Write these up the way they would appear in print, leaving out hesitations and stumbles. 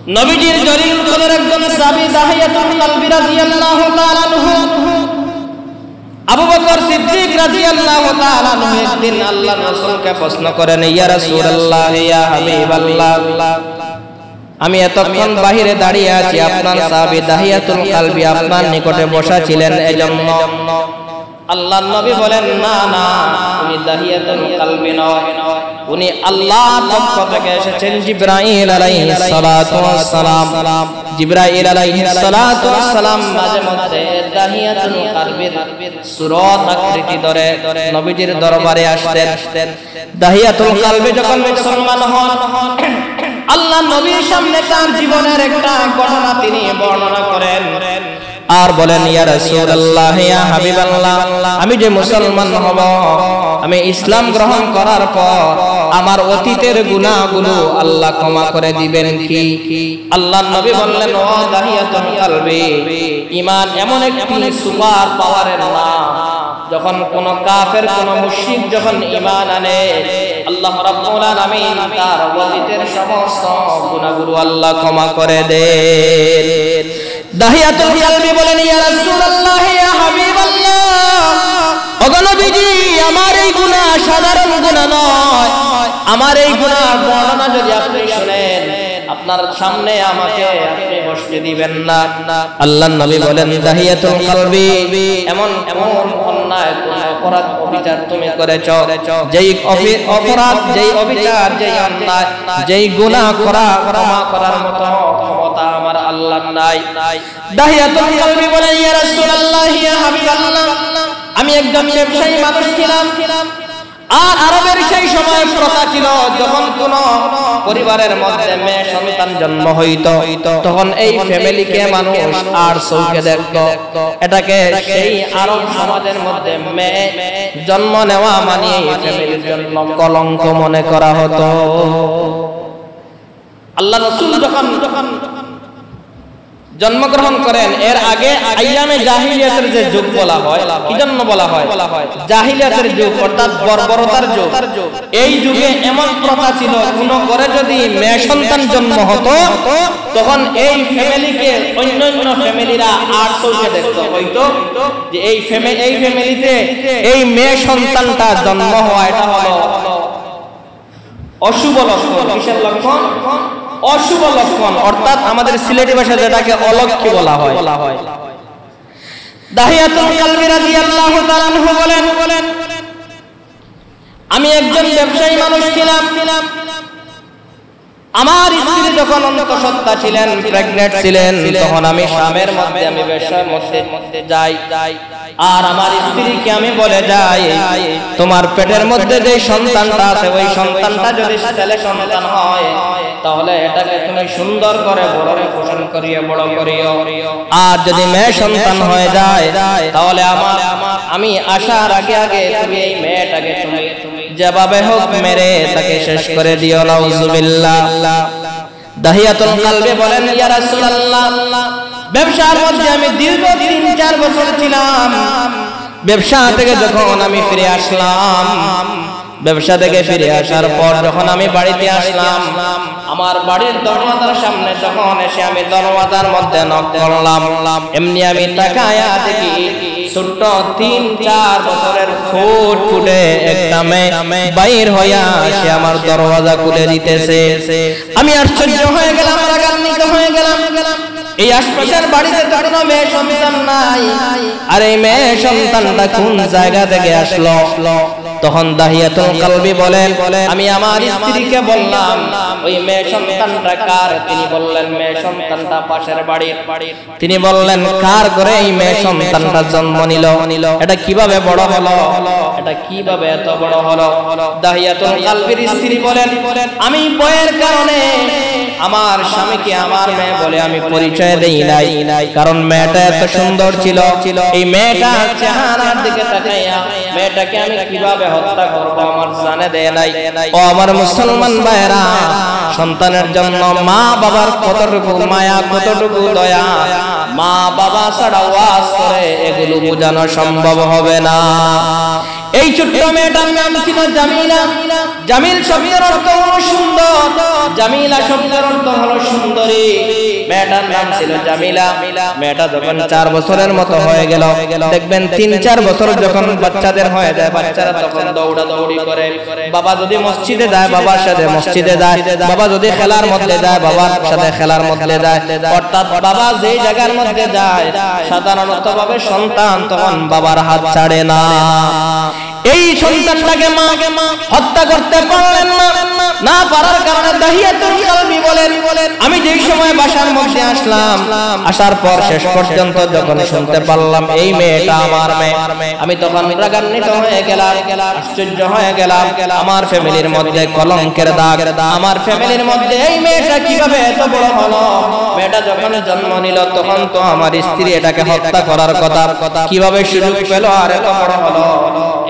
নবীজির জলিল কদর একজন সাহাবী দাহিয়াতুল কালবি রাদিয়াল্লাহু তাআলা আনহু আবু বকর সিদ্দিক রাদিয়াল্লাহু তাআলা আনহু একদিন আল্লাহর রাসূলকে প্রশ্ন করেন, ইয়া রাসূলুল্লাহ, ইয়া হাবিবাল্লাহ, আমি এতক্ষণ বাহিরে দাঁড়িয়ে আছি, আপনার সাহাবী দাহিয়াতুল কালবি আপনার নিকটে বসা ছিলেন, এজন্য আল্লাহর নবী বলেন, না না, উনি দাহিয়াতুল কালবি নয়, উনি আল্লাহর পক্ষ থেকে এসেছেন। জিবরাইল আলাইহিস সালাতু ওয়াস সালাম, জিবরাইল আলাইহিস সালাতু ওয়াস সালাম মাঝে মধ্যে দাহিয়াতুল কালবির সূরত আকৃতি ধরে নবীজির দরবারে আসতেন। দাহিয়াতুল কালবি যখন মুসলমান হন, আল্লাহ নবীর সামনে তার জীবনের একটা ঘটনা তিনি বর্ণনা করেন আর বলেন, ইয়া রাসূলুল্লাহ, ইয়া হাবিবাল্লাহ, আমি যে মুসলমান হব, আমি ইসলাম গ্রহণ করার পর আমার অতীতের গুনাহগুলো আল্লাহ ক্ষমা করে দিবেন কি? আল্লাহর নবী বললেন, ও দাহিয়াতুল কালবি, ঈমান এমন একটি সুপার পাওয়ারের নাম, যখন কোন কাফের কোন মুশরিক যখন ঈমান আনে, আল্লাহ রাব্বুল আলামিন তার অতীতের সমস্ত গুনাহগুলো আল্লাহ ক্ষমা করে দেন। দাহিয়াতুল কালবি বলেন, ইয়া রাসূলুল্লাহ, ইয়া হাবিবাল্লাহ, ওগো নবীজি, আমার এই গুনাহ সাধারণ গুনাহ নয়, আমার এই গুনাহর বর্ণনা যদি আপনি শুনেন, আপনার সামনে আমাকে আপনি বসতে দিবেন না। আল্লাহর নবী বলেন, দাহিয়াতুল কালবি, এমন অন্যায় কোন অপরাধ অবিচার তুমি করেছো, যেই অপরাধ, যেই অবিচার, যেই অন্যায়, যেই গুনাহ ক্ষমা করার মতো ক্ষমতা আমার আল্লাহর নাই। দাহিয়াতুল কালবি বলেন, ইয়া রাসূলুল্লাহ, ইয়া হাবিবাল্লাহ, আমি একজন ব্যবসায়ী মানুষ ছিলাম, আর আরবের সেই সময় প্রথা ছিল, যখন কোন পরিবারের মধ্যে মেয়ে সন্তান জন্ম হইত, তখন এই ফ্যামিলিকে মানুষ আর চোখে দেখত, এটাকে সেই আরব সমাজের মধ্যে মেয়ে জন্ম নেওয়া মানে ফ্যামিলির জন্য কলঙ্ক মনে করা হতো। আল্লাহ রাসূল যখন জন্মগ্রহণ করেন, এর আগে আইয়ামে জাহিলিয়াতের যে যুগ বলা হয়, কি জন্য বলা হয়? জাহিলিয়াতের যুগ, অর্থাৎ বর্বরতার যুগ। এই যুগে এমন প্রথা ছিল, কোন ঘরে যদি মেয়ে সন্তান জন্ম হতো, তখন এই ফ্যামিলিকে অন্যান্য ফ্যামিলিরা আর চোখে দেখতো, হয়তো যে এই ফ্যামিলিতে এই মেয়ে সন্তানটা জন্ম হওয়া, এটা হলো অশুভ লক্ষণ। কিসের লক্ষণ? অশুভ লক্ষণ, অর্থাৎ আমাদের সিলেটি ভাষায় যেটাকে অলক্ষ্মী বলা হয়। দাহিয়াতুল কালবি রাদিয়াল্লাহু তাআলা আনহু বলেন, আমি একজন ব্যবসায়ী মানুষ ছিলাম, আমার স্ত্রী যখন অন্তঃসত্ত্বা ছিলেন, প্রেগন্যান্ট ছিলেন, তখন আমি শামের মধ্যে আমি ব্যবসার মধ্যে যাই, আর আমার স্ত্রীকে আমি বলে যাই, তোমার পেটের মধ্যে যে সন্তানটা আছে, ওই সন্তানটা যদি ছেলে সন্তান হয়, তাহলে এটাকে তুমি সুন্দর করে বড় পোষণ করিয়ে বড় করিও, আর যদি মেয়ে সন্তান হয়ে যায়, তাহলে আমি আসার আগে আগে তুমি এই মেয়েটাকে তুমি যেভাবে হোক মেরে তাকে শেষ করে দিও, নাউজুবিল্লাহ। দাহিয়াতুল কালবি বলেন, ইয়া রাসূলুল্লাহ, ব্যবসার মধ্যে আমি দীর্ঘ 3-4 বছর ছিলাম। ব্যবসা থেকে যখন আমি ফিরে আসলাম, ব্যবসা থেকে ফিরে আসার পর যখন আমি বাড়িতে আসলাম, আমার বাড়ির দরওয়াজার সামনে যখন এসে আমি দরওয়াজার মধ্যে নক করলাম, এমনি আমি তাকায়া দেখি ছোট্ট 3-4 বছরের ফুটফুটে একটা মেয়ে বাইর হইয়া সে আমার দরওয়াজা খুলে দিতেছে। আমি আশ্চর্য হয়ে গেলাম, রাগান্বিত হয়ে গেলাম। এই আশপাশের বাড়িতে তো কোনো মেয়ে সন্তান নাই, আর এই মেয়ে সন্তানটা কোন জায়গা থেকে আসলো? তখন দাহিয়াতুল কালবি বলেন, আমি আমার স্ত্রীকে বললাম, ওই মেয়ে সন্তানটা কার? তিনি বললেন, মেয়ে সন্তানটা পাশের বাড়ির। তিনি বললেন, কার ঘরে এই মেয়ে সন্তানটা জন্ম নিল? এটা কিভাবে বড় হলো? এটা কিভাবে এত বড় হলো? দাহিয়াতুল কালবির স্ত্রী বলেন, আমি ভয়ের কারণে আমার স্বামীকে আমার মেয়ে বলে আমি পরিচয় দেই নাই, কারণ মেয়েটা এত সুন্দর ছিল। এই মেয়েটা চেহারার দিকে তাকাইয়া মেয়েটাকে আমি কিভাবে হত্যা করব আমার জানে দেয় নাই। ও আমার মুসলমান ভাইরা, সন্তানের জন্য মা বাবার কতটুকু মায়া, কতটুকু দয়া, মা বাবা ছাড়া ওয়াজ করে এগুলো বোঝানো সম্ভব হবে না। এই ছোট্ট মেয়েটার নাম ছিল জামিলা। জামিল শব্দের অর্থ হলো সুন্দর, জামিলা শব্দের অর্থ হলো সুন্দরী। মেয়েটার নাম ছিল জামিলা। মেয়েটা যখন 4 বছরের মতো হয়ে গেল, দেখবেন 3-4 বছর যখন বাচ্চাদের হয়ে যায়, বাচ্চারা তখন দৌড়াদৌড়ি করে। বাবা যদি মসজিদে যায় বাবার সাথে মসজিদে যায়, বাবা যদি খেলার মধ্যে যায় বাবার সাথে খেলার মধ্যে যায়। অর্থাৎ বাবা যেই জায়গার মধ্যে যায় সাধারণত ভাবে সন্তান তখন বাবার হাত ছাড়ে না। এই সন্তানটাকে মা হত্যা করতে পারলেন না পারার কারণে দাহিয়াতুল কালবি বলেন, আমি যেই সময় বাসার মধ্যে আসলাম, আসার পর শেষ পর্যন্ত যখন শুনতে পারলাম এই মেয়েটা আমার মেয়ে, আমি তখন রাগান্বিত হয়ে গেলাম, আশ্চর্য হয়ে গেলাম। আমার ফ্যামিলির মধ্যে কলঙ্কের দাগ, আমার ফ্যামিলির মধ্যে এই মেয়েটা কিভাবে এত বড় হলো? মেয়েটা যখন জন্ম নিল তখন তো আমার স্ত্রী এটাকে হত্যা করার কথা, কিভাবে সুযোগ পেল আর এত বড় হলো?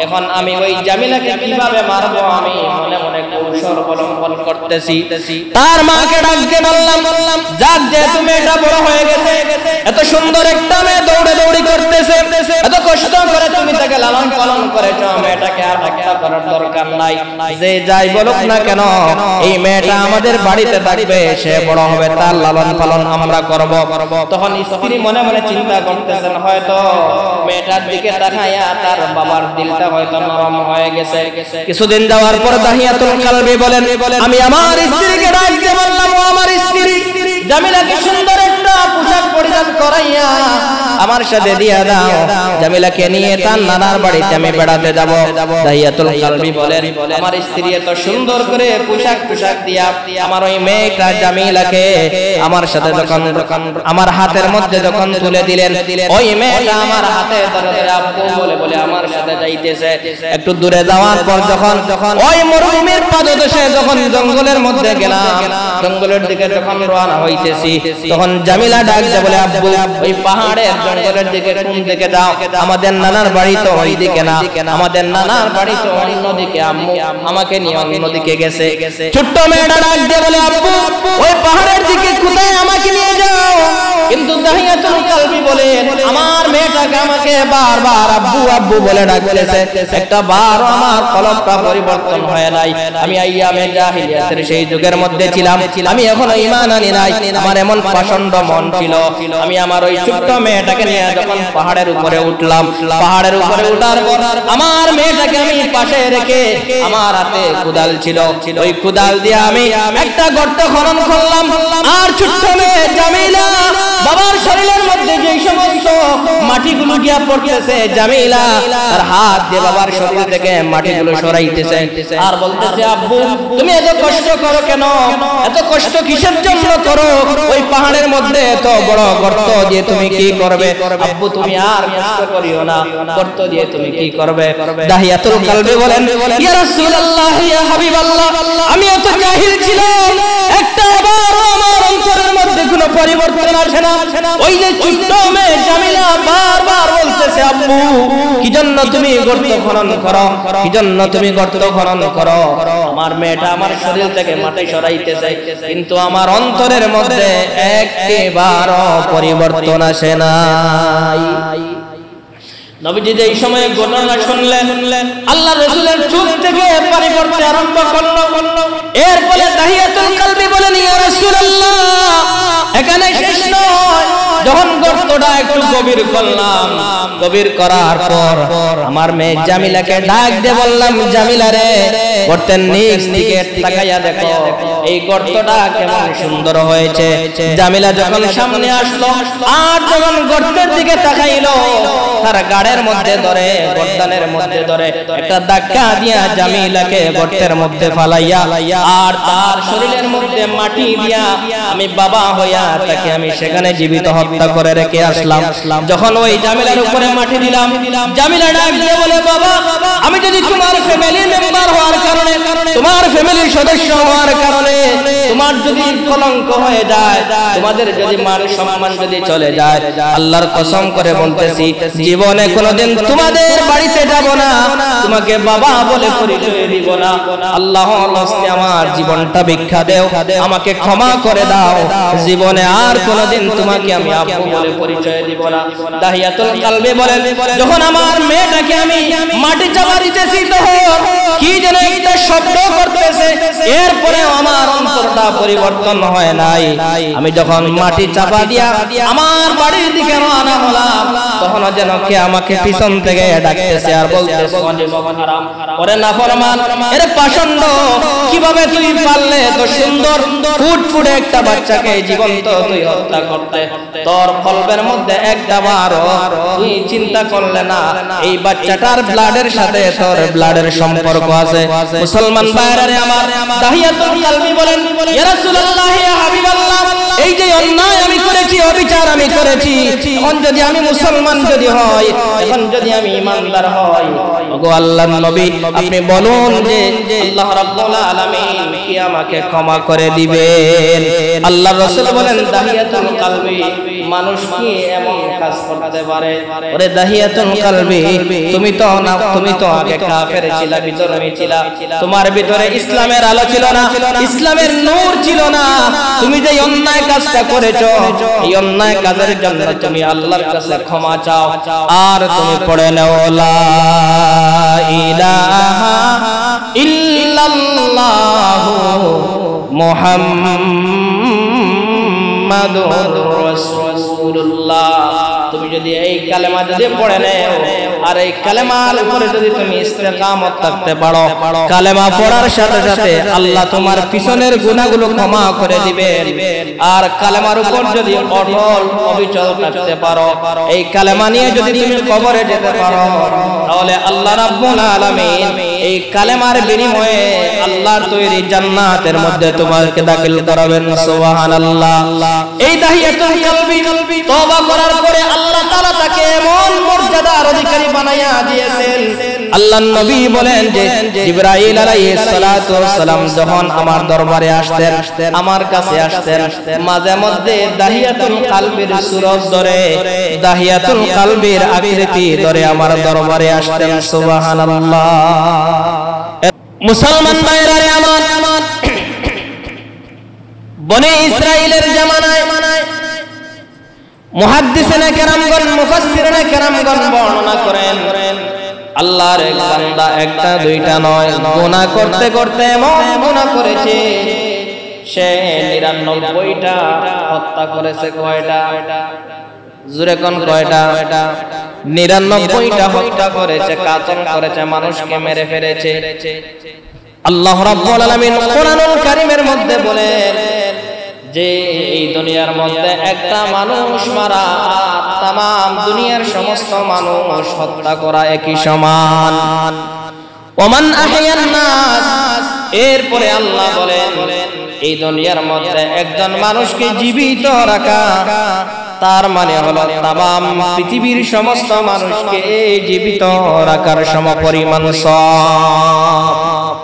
এখন আমি ওই জামিলাকে কিভাবে মারবো? আমি মনে মনে কৌশল অবলম্বন করতেছি। তার মাকে ডাক দিয়ে বললাম, যাক যেহেতু মেয়েটা বড় হয়ে গেছে, এত সুন্দর একটা মেয়ে দৌড়ে দৌড়ি করতেছে, এত কষ্ট করে তুমি তাকে লালন পালন করেছো, মেয়েটাকে আর হত্যা করার দরকার নাই। যে যাই বলুক না কেন এই মেয়েটা আমাদের বাড়িতে থাকবে, সে বড় হবে, তার লালন পালন আমরা করব। তখন স্ত্রী মনে মনে চিন্তা করতেছেন, হয়তো মেয়েটার দিকে তাকায়া তার বাবার দিলটা হয়তো নরম হয়ে গেছে। কিছুদিন যাওয়ার পর দাহিয়াতুল কালবি বলেন, আমি আমার স্ত্রীকে ডাক দিয়ে বললাম, ও আমার স্ত্রী, জামিলাকে সুন্দর একটা পোশাক পরিধান করাইয়া আমার সাথে দিয়া দাও, জামিলাকে নিয়ে তার নানার বাড়িতে আমি বেড়াতে যাব। দাহিয়াতুল কালবি বলেন, আমার স্ত্রী এত সুন্দর করে পোশাক দিয়া আমার ওই মেয়েটা জামিলাকে আমার সাথে যখন আমার হাতের মধ্যে যখন তুলে দিলেন, ওই মেয়েটা আমার হাতে ধরে ধরে আব্বু বলে বলে আমার সাথে যাইতেছে। একটু দূরে যাওয়ার পর যখন ওই মরুভূমির পাদদেশে যখন জঙ্গলের মধ্যে গেলাম, জঙ্গলের দিকে যখন রওনা হইতেছি, তখন জামিলা ডাক দিয়ে বলে, আব্বু ওই পাহাড়ের জঙ্গলের দিকে কোন দিকে যাও? আমাদের নানার বাড়ি তো ওই দিকে না, আমাদের নানার বাড়ি তো অন্যদিকে, আম্মু আমাকে নিয়ে অন্যদিকে গেছে। ছোট্ট মেয়েটা ডাক দিয়ে বলে, আব্বু ওই পাহাড়ের দিকে কোথায় আমাকে নিয়ে যাও? কিন্তু দাহিয়াতুল কালবি বলে, আমার মেয়েটাকে আমাকে বারবার আব্বু আব্বু বলে ডাকতেছে, একটা বার আমার কলবটা পরিবর্তন হয় নাই। আমি আইয়ামে জাহিলিয়াতের সেই যুগের মধ্যে ছিলাম, আমি এখনো ঈমান আনি নাই। আমার এমন প্রচন্ড মন ছিল, আমি আমার ওই ছোট্ট মেয়েটাকে নিয়ে যখন পাহাড়ের উপরে উঠলাম, পাহাড়ের উপরে উঠার পর আমার মেয়েটাকে আমি পাশে রেখে, আমার হাতে কুদাল ছিল, ওই কুদাল দিয়ে আমি একটা গর্ত খনন করলাম। আর ছোট্ট মেয়ে জামিলা বাবার শরীরের মধ্যে যে সমস্ত মাটিগুলো গিয়া পড়তেছে, জামিলা তার হাত দিয়ে বাবার শরীর থেকে মাটিগুলো সরাইতেছে আর বলতেছে, আব্বু তুমি এত কষ্ট করো কেন? এত কষ্ট কিসের জন্য করো? ওই পাহাড়ের মধ্যে এত বড় গর্ত দিয়ে তুমি কি করবে? আব্বু তুমি আর কষ্ট করিও না, গর্ত দিয়ে তুমি কি করবে? দাহিয়াতুল কালবি বলেন, ইয়া রাসূলুল্লাহ, ইয়া হাবিবাল্লাহ, আমি এত জাহিল ছিলাম, একটা বার আমার অন্তরের মধ্যে কোনো পরিবর্তন আসে না। ওই যে ছোট্ট মেয়ে জামিলা বারবার বলতেছে, আব্বু কি জন্য তুমি গর্ত খনন করো, কি জন্য তুমি গর্ত খনন করো? আমার মেয়েটা আমার শরীর থেকে মাটি সরাইতেছে, কিন্তু আমার অন্তরের মধ্যে একবারও পরিবর্তন আসে নাই। নবীজি এই সময়ে ঘটনা শুনলেন, আল্লাহ রাসূলের চোখ থেকে পানি পড়তে আরম্ভ করলো। এরপরে দাহিয়াতুল কালবি বলেন, ইয়া রাসূলুল্লাহ, এখানে শেষ নয়, যখন গর্তটা একটু গভীর করলাম, গভীর করার পর আমার মেয়ে জামিলাকে ডাক দিয়ে বললাম, জামিলা রে, গর্তের নিচ দিকে তাকাইয়া দেখো এই গর্তটা কেমন সুন্দর হয়েছে। জামিলা যখন সামনে আসলো আর যখন গর্তের দিকে তাকাইলো, তার গাড়ের মধ্যে ধরে, গর্দানের মধ্যে ধরে একটা ধাক্কা দিয়া জামিলাকে গর্তের মধ্যে ফালাইয়া আর তার শরীরের মধ্যে মাটি দিয়া আমি বাবা হইয়া তাকে আমি সেখানে জীবিত হত্যা করে রেখে আসলাম। যখন ওই জামিলার উপরে মাটি দিলাম, জামিলা ডাক দিয়ে বলে, বাবা আমি যদি তোমার ফ্যামিলির মেম্বার হওয়ার কারণে, তোমার ফ্যামিলির সদস্য হওয়ার কারণে তোমার যদি কলঙ্ক হয়ে যায়, তোমাদের যদি মান সম্মান যদি চলে যায়, আল্লাহর কসম করে বলতেছি জীবনে কোনোদিন তোমাদের বাড়িতে যাব না, তোমাকে বাবা বলে পরিচয় দিব না। আল্লাহর রাস্তায় আমার জীবনটা ভিক্ষা দেও, আমাকে ক্ষমা করে দাও, জীবনে আর কোনোদিন তোমাকে আমি আব্বু বলে পরিচয় দিব না। দাহিয়াতুল কালবি বলেন, যখন আমার মেয়েটাকে আমি মাটি চাপা দিতেছি তখন কি যেন একটা শব্দ করতেছে, এরপরে আমার অন্তরটা পরিবর্তন হয় নাই। আমি যখন মাটি চাপা দিয়া আমার বাড়ির দিকে রওনা হলাম, তখন যেন কে আমাকে পিছন থেকে ডাকতেছে আর বলতেছে, ওরে নাফরমান, এরে পাষণ্ড, কিভাবে তুই পারলে তো সুন্দর ফুটফুটে একটা বাচ্চাকে জীবন্ত তুই হত্যা করতে? তোর কলবের মধ্যে একবারও তুই চিন্তা করলে না এই বাচ্চাটার ব্লাডের সাথে তোর ব্লাডের সম্পর্ক আছে? মুসলমান ভাইরা আমার, দাহিয়াতুল কালবি বলেন, ইয়া রাসূলুল্লাহ, ইয়া হাবিবাল্লাহ, এই যে অন্যায় আমি করেছি, অবিচার আমি করেছি, এখন যদি আমি মুসলমান যদি হই, এখন যদি আমি ইমানদার হই, ওগো আল্লাহর নবী, আপনি বলুন যে আল্লাহ রাব্বুল আলামিন কি আমাকে ক্ষমা করে দিবেন? আল্লাহর রাসূল বলেন, দাহিয়াতুল কালবি, মানুষ কি এমন কাজ করতে পারে? ওরে দাহিয়াতুল কালবি, তুমি তো আগে কাফের ছিলা, বিধর্মী ছিলা, তোমার ভিতরে ইসলামের আলো ছিল না, ইসলামের নূর ছিল না। তুমি যে অন্যায় কাজটা করেছো, এই অন্যায় কাজের জন্য তুমি আল্লাহর কাছে ক্ষমা চাও, আর তুমি পড়ে নাও লা ইলাহা ইল্লাল্লাহু মুহাম্মাদুর রাসূলুল্লাহ। তুমি যদি এই কালেমা যদি পড়ে নাও আর এই কালেমার উপরে যদি তুমি ইস্তেকামত থাকতে পারো, কালেমা পড়ার সাথে সাথে আল্লাহ তোমার পিছনের গুনাহগুলো ক্ষমা করে দিবেন। আর কালেমার উপর যদি অটল অবিচল থাকতে পারো, এই কালেমা নিয়ে যদি তুমি কবরে যেতে পারো, তাহলে আল্লাহ রাব্বুল আলামিন এই কালেমার বিনিময়ে আল্লাহর তৈরি জান্নাতের মধ্যে তোমাকে দাখিল করাবেন। সুবহানাল্লাহ। এই দাহিয়াতুল কালবি তওবা করার পরে আল্লাহ তাআলা তাকে এমন মর্যাদার অধিকারী বানাইয়া দিয়েছেন। আল্লাহর নবী বলেন যে জিবরাইল আলাইহিস সালাতু ওয়াস সালাম যখন আমার দরবারে আসতেন, আমার কাছে আসতেন, মাঝে মধ্যে দাহিয়াতুল কালবির সূরত ধরে, দাহিয়াতুল কালবির আকৃতি ধরে আমার দরবারে আসতেন। সুবহানাল্লাহ। মুসলমান ভাইরা আমার, বনে ইসরাইলের জামানায় মুহাদ্দিসিনে কেরামগণ, মুফাসসিরিনে কেরামগণ বর্ণনা করেন, আল্লাহর এক বান্দা একটা দুইটা নয়, গুনাহ করতে করতে এমন গুনাহ করেছে, সে 99টা হত্যা করেছে। কয়টা? জোরে কোন কয়টা? 99টা হত্যা করেছে, কাতল করেছে, মানুষকে মেরে ফেলেছে। আল্লাহ রাব্বুল আলামিন কোরআনুল কারীমের মধ্যে বলেন যে এই দুনিয়ার মধ্যে একটা মানুষ মারা আর তামাম দুনিয়ার সমস্ত মানুষ হত্যা করা একই সমান। ওমান আহইয়ান নাস, এরপরে আল্লাহ বলেন এই দুনিয়ার মধ্যে একজন মানুষকে জীবিত রাখা, তার মানে হলো তামাম পৃথিবীর সমস্ত মানুষকে জীবিত রাখার সমপরিমাণ সওয়াব।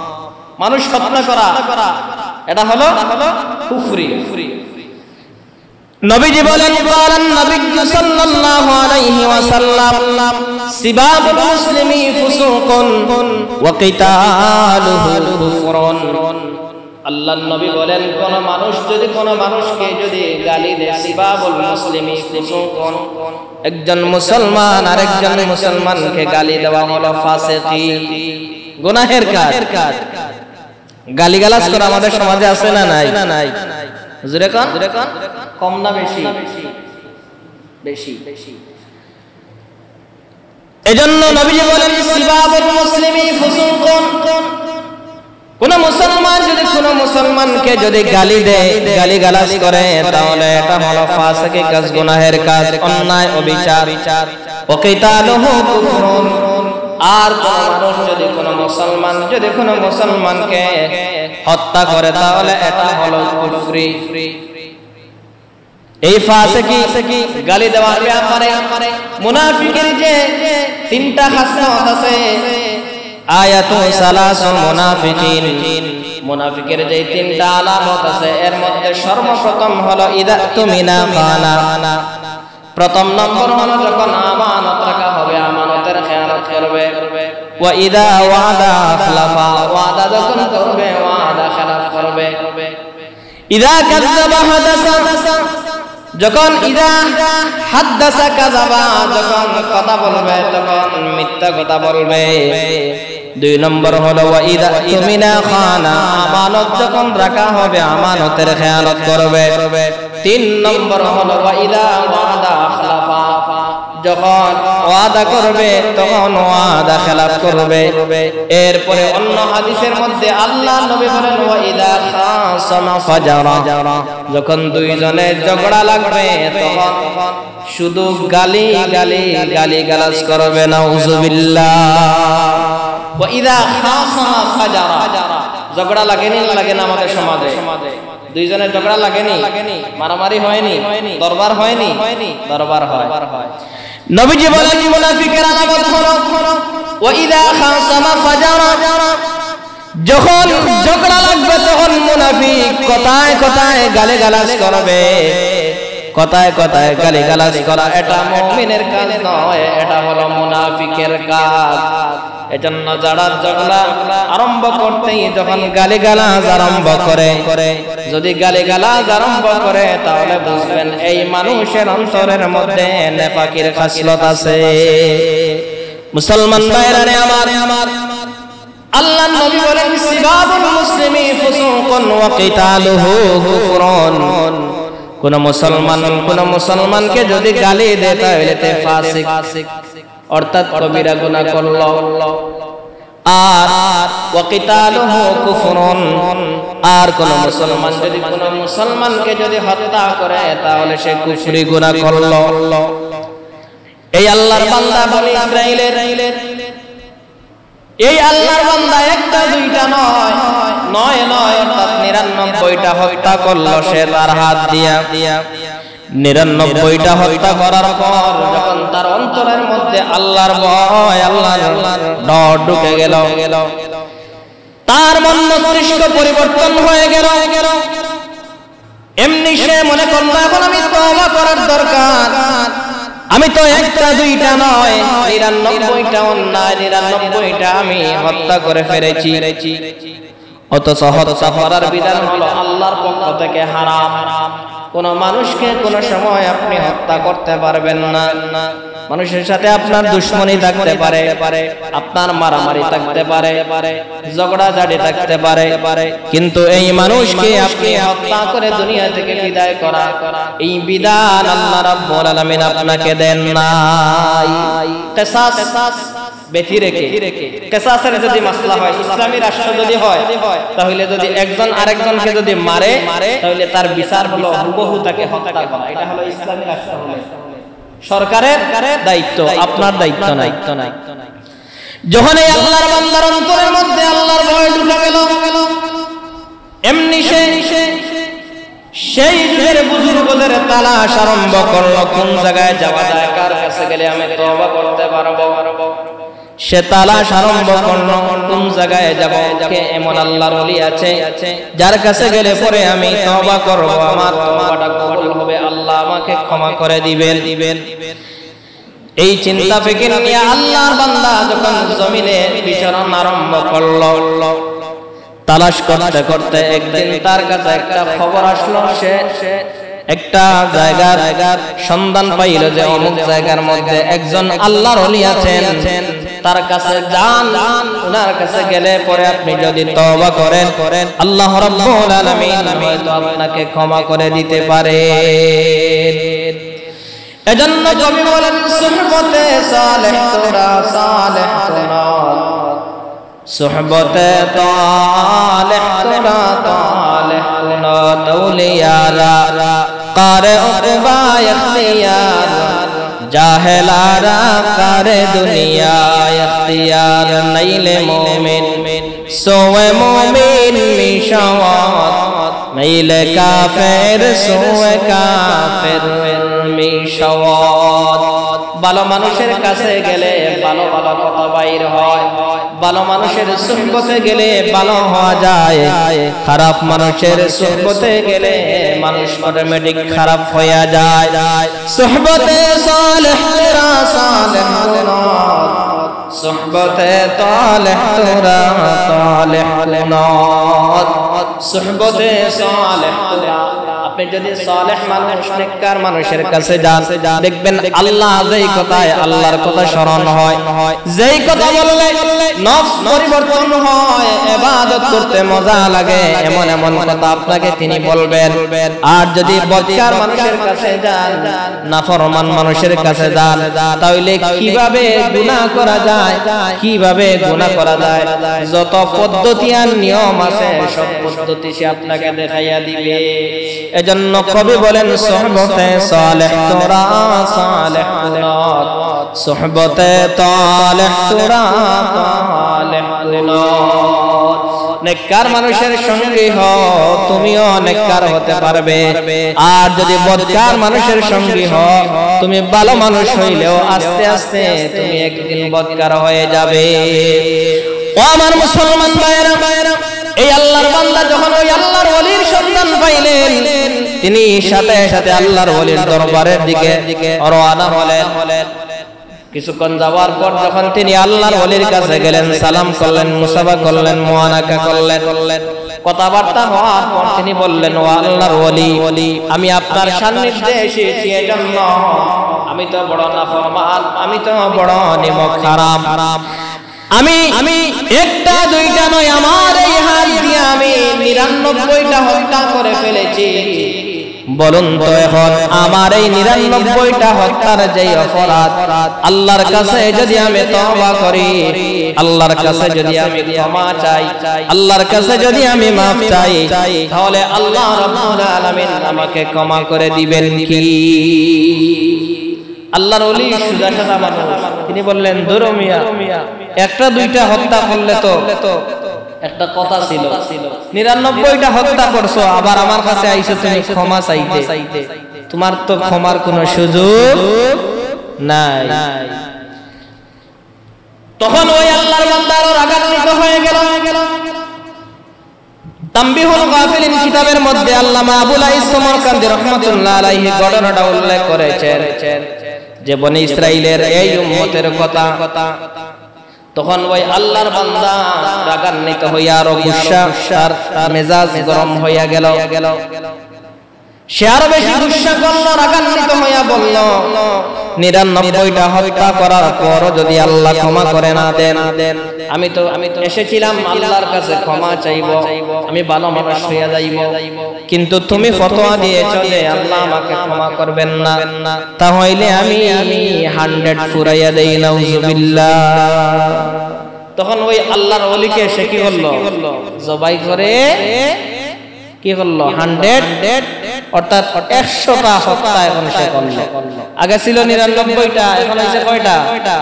মানুষ হত্যা করা এটা হলো কুফরি। নবীজি বলেন, বলেন নবী সাল্লাল্লাহু আলাইহি ওয়াসাল্লাম, সিবাবুল মুসলিমি ফুসুকুন ওয়া কিতালুহু কুফরুন। আল্লাহর নবী বলেন, কোন মানুষ যদি কোন মানুষকে যদি গালি দেয়, সিবাবুল মুসলিমি ফুসুকুন, একজন মুসলমান আরেকজন মুসলমানকে গালি দেওয়া হলো ফাসিকি, গুনাহের কাজ। গালিগালাজ করা আমাদের সমাজে আছে না নাই? জোরে কোন? কম না বেশি? বেশি। এজন্য নবীজি বলেন, সিবাবুল মুসলিমি ফুসুকুন, কোন মুসলমান যদি কোন মুসলমানকে যদি গালি দেয়, গালিগালাজ করে, তাহলে এটা হলো ফাসিকি কাজ, গুনাহের কাজ, অন্যায় অবিচার। ওয়া কিতালুহু কুফরুন, আর কোন মানুষ যদি কোন মুসলমান যদি কোন মুসলমানকে হত্যা করে, তাহলে এটা হলো কুফরি। এই ফাসিকি গালি দেওয়ার ব্যাপারে মুনাফিকের যে 3টা খাসলত আছে, আয়াতু সালাসুল মুনাফিকিন, মুনাফিকের যে 3টা আলামত আছে, এর মধ্যে সর্বপ্রথম হলো ইদা তুমিনা খানা। প্রথম নম্বর হলো যখন আমানত রাখা হবে, আমানতের খেয়ানত করবে। ওয়া ইদা ওয়াদা আখলাফা, ওয়াদা যখন করবে ওয়াদা খেলাফ করবে। ইদা কাযাবা হাদাসা, যখন ইদা হাদ্দাসা কাযাবা, যখন কথা বলবে তখন মিথ্যা কথা বলবে। 2 নম্বর হলো ওয়া ইদা তুমিনা খানা, আমানত যখন রাখা হবে আমানতের খেয়ানত করবে। 3 নম্বর হলো ওয়া ইদা ওয়াদা খালাফা, যখন ওয়াদা করবে তখন ওয়াদা খেলাফ করবে। এরপরে অন্য হাদিসের মধ্যে আল্লাহ নবী বলেন ওয়া ইদা খাসামা ফাজারা, যখন দুইজনে ঝগড়া লাগবে তখন শুধু গালি গালি গালি গালাজ করবে। নাউযুবিল্লাহ। ওয়া ইদা খাসামা ফাজারা, ঝগড়া লাগেনি লাগে না আমাদের সমাজে? দুইজনের ঝগড়া লাগেনি, মারামারি হয়নি, দরবার হয়নি, দরবার হয়। নবীজি বলেন মুনাফিকের আলামত হলো ওয়া ইদা খাসামা ফাজারা, যখন ঝগড়া লাগবে তখন মুনাফিক কথায় কথায় গালিগালাজ করবে। কথায় কথায় গালিগালাজ করা এটা মুমিনের কাজ নয়, এটা হলো মুনাফিকের কাজ। এজন্য যারা ঝগড়া আরম্ভ করতেই যখন গালিগালাজ আরম্ভ করে, যদি গালিগালাজ আরম্ভ করে তাহলে বুঝবেন এই মানুষের অন্তরের মধ্যে নেফাকির খাসলত আছে। মুসলমান ভাইরা আমার, আল্লাহর নবী বলেন সিবাবুল মুসলিমি ফুসুকুন ওয়া কিতালুহু কুফরুন, কোন মুসলমানকে যদি গালি দেয় তাহলে তে ফাসিক অর্থাৎ কবিরা গুনাহ করলো। আর ওয়া কিতালুহু কুফরুন, আর কোন মুসলমান যদি কোন মুসলমানকে যদি হত্যা করে তাহলে সে কুফরি গুনাহ করলো। এই আল্লাহর বান্দা বনি ইসরাইলের, এই আল্লাহর বান্দা একটা দুইটা নয় অর্থাৎ 99টা হত্যা করলো সে তার হাত দিয়া। 99টা হত্যা করার পর যখন তার অন্তরের মধ্যে আল্লাহর ভয়, আল্লাহর ডর ঢুকে গেল, তার মন মস্তিষ্ক পরিবর্তন হয়ে গেল। এমনি সে মনে করলো এখন আমি তওবা করার দরকার, আমি তো একটা দুইটা নয় 99টা অন্যায়, 99টা আমি হত্যা করে ফেলেছি। অথচ হত্যা করার বিধান হলো আল্লাহর পক্ষ থেকে হারাম। কোন মানুষকে কোন সময় আপনি হত্যা করতে পারবেন না। মানুষের সাথে আপনার দুশমনি থাকতে পারে, আপনার মারামারি থাকতে পারে, ঝগড়াঝাটি থাকতে পারে, কিন্তু এই মানুষকে আপনি হত্যা করে দুনিয়া থেকে বিদায় করা, এই বিধান আল্লাহ রাব্বুল আলামিন আপনাকে দেন নাই। কিসাস বেঁধে রেখে, কিসাসের যদি মাসলা হয়, ইসলামী রাষ্ট্র যদি হয়, তাহলে যদি একজন আরেকজনকে যদি মারে তাহলে তার বিচার হলো হুবহু তাকে হত্যা করা। এটা হলো ইসলামী রাষ্ট্র, হলো সরকারের দায়িত্ব, আপনার দায়িত্ব নাই। যখন এই আল্লাহর বান্দার অন্তরের মধ্যে আল্লাহর ভয় ঢুকে গেল, এমনি সেই যুগের বুজুর্গদের তালাশ আরম্ভ করলো, কোন জায়গায় যাওয়া যায়, কার কাছে গেলে আমি তওবা করতে পারবো। সে তালাশ আরম্ভ করলো কোন জায়গায় যাব, কে এমন আল্লাহর ওলি আছে যার কাছে গেলে পরে আমি তওবা করব, আমার তওবাটা কবুল হবে, আল্লাহ আমাকে ক্ষমা করে দিবেন। এই চিন্তা ফিকির নিয়ে আল্লাহর বান্দা যখন জমিনে বিচরণ আরম্ভ করলো, তালাশ করতে করতে একদিন তার কাছে একটা খবর আসলো, সে একটা জায়গার সন্ধান পাইল যে অমুক জায়গার মধ্যে একজন আল্লাহর ওলি আছেন, তার কাছে যান। ওনার কাছে গেলে পরে আপনি যদি তওবা করেন আল্লাহ রাব্বুল আলামিন হয়তো আপনাকে ক্ষমা করে দিতে পারে। এজন্য কবি বলেন সুহবতে সালেহ তোরা, সালেহ তোরা সুহবতে সালেহ তোরা, সালেহ তোরা আউলিয়ারা কারে উকবা ইখতিয়ার, জাহেলারা কারে দুনিয়া ইখতিয়ার, নাইলে মুমিন সোয়ে মুমিন মিশাওয়াত, নাইলে কাফের সোয়ে কাফের মিশাওয়াত। ভালো মানুষের কাছে গেলে ভালো ভালো কথা বাইর হয়, ভালো মানুষের সুহবতে গেলে ভালো হওয়া যায়, খারাপ মানুষের সুহবতে গেলে মানুষ অটোমেটিক খারাপ হয়ে যায়। সুহবতে সালেহ তোরা, সালেহ তোরা সুহবতে সালেহ তোরা, সালেহ তোরা সুহবতে সালেহ তোরা। আপনি যদি সালেহ মানুষ নেককার মানুষের কাছে যান দেখবেন আল্লাহ যেই কথায় আল্লাহর কথা স্মরণ হয়, যেই কথা বললে নফস পরিবর্তন হয়, ইবাদত করতে মজা লাগে, এমন এমন কথা আপনাকে তিনি বলবেন। আর যদি বদকার মানুষের কাছে যান, নাফরমান মানুষের কাছে যান, তাহলে কিভাবে গুনাহ করা যায়, কিভাবে গুনাহ করা যায়, যত পদ্ধতি আর নিয়ম আছে সব পদ্ধতি সে আপনাকে দেখাইয়া দিবে। এজন্য কবি বলেন সুহবতে সালেহ তোরা সালেহ কুনত, সুহবতে তালেহ তোরা তালেহ কুনত। নেককার মানুষের সঙ্গে হও, তুমিও নেককার হতে পারবে। আর যদি বদকার মানুষের সঙ্গে হও, তুমি ভালো মানুষ হইলেও আস্তে আস্তে তুমি একদিন বদকার হয়ে যাবে। ও আমার মুসলমান ভাইরা, এই আল্লাহর বান্দা যখন ওই আল্লাহর ওলির সন্ধান পাইলেন, তিনি সাথে সাথে আল্লাহর ওলির দরবারের দিকে রওনা হলেন। কিছুক্ষণ যাওয়ার পর যখন তিনি আল্লাহর ওলির কাছে গেলেন, সালাম করলেন, মুসাফা করলেন, মুআনাকা করলেন, কথাবার্তা হওয়ার পর তিনি বললেন, ও আল্লাহর ওলি, আমি আপনার সান্নিধ্যে এসেছি এজন্য আমি তো বড় নাফরমান, আমি তো বড় নিমক হারাম, আমি একটা দুইটা নয়, আমার এই হাত দিয়ে আমি 99টা হত্যা করে ফেলেছি। বলুন তো এখন আমার এই 99টা হত্যার যেই অপরাধ, আল্লাহর কাছে যদি আমি তওবা করি, আল্লাহর কাছে যদি আমি ক্ষমা চাই, আল্লাহর কাছে যদি আমি মাফ চাই, তাহলে আল্লাহ রাব্বুল আলামিন আমাকে ক্ষমা করে দিবেন কি? আল্লাহর ওলি সুজা সাদা মানুষ, তিনি বললেন, ধরো মিয়া, একটা দুইটা হত্যা করলে তো একটা কথা ছিল, 99টা হত্যা করছো, আবার আমার কাছে আইছো তুমি ক্ষমা চাইতে, তোমার তো ক্ষমার কোনো সুযোগ নাই। তখন ওই আল্লাহর বান্দা আরো রাগান্বিত হয়ে গেল। তামবিহুল গাফিলিন কিতাবের মধ্যে আল্লামা আবুল আইস সমরকান্দি রাহমাতুল্লাহ আলাইহি ঘটনাটা উল্লেখ করেছেন যে বনি ইসরাইলের এই উম্মতের কথা। তখন ওই আল্লাহর বান্দা রাগান্বিত হইয়া আরো গুসা, তার মেজাজ গরম হইয়া গেল, সে আরো বেশি গুসা করলো, রাগান্বিত হইয়া বলল, 99টা হত্যা করার পর যদি আল্লাহ ক্ষমা করে না দেন, আমি তো এসেছিলাম আল্লাহর কাছে ক্ষমা চাইবো, আমি ভালো মানুষ হইয়া যাইব, কিন্তু তুমি ফতোয়া দিয়েছো যে আল্লাহ আমাকে ক্ষমা করবেন না, তাহলে আমি 100 ফুরাইয়া দেই, নাউজুবিল্লাহ। তখন ওই আল্লাহর ওলিকে সে কি করলো, জবাই করে কি করলো, 100 অর্থাৎ 100টা হত্যা এখন সে করলো। আগে ছিল 99টা, এখন হইছে কয়টা? 100টা।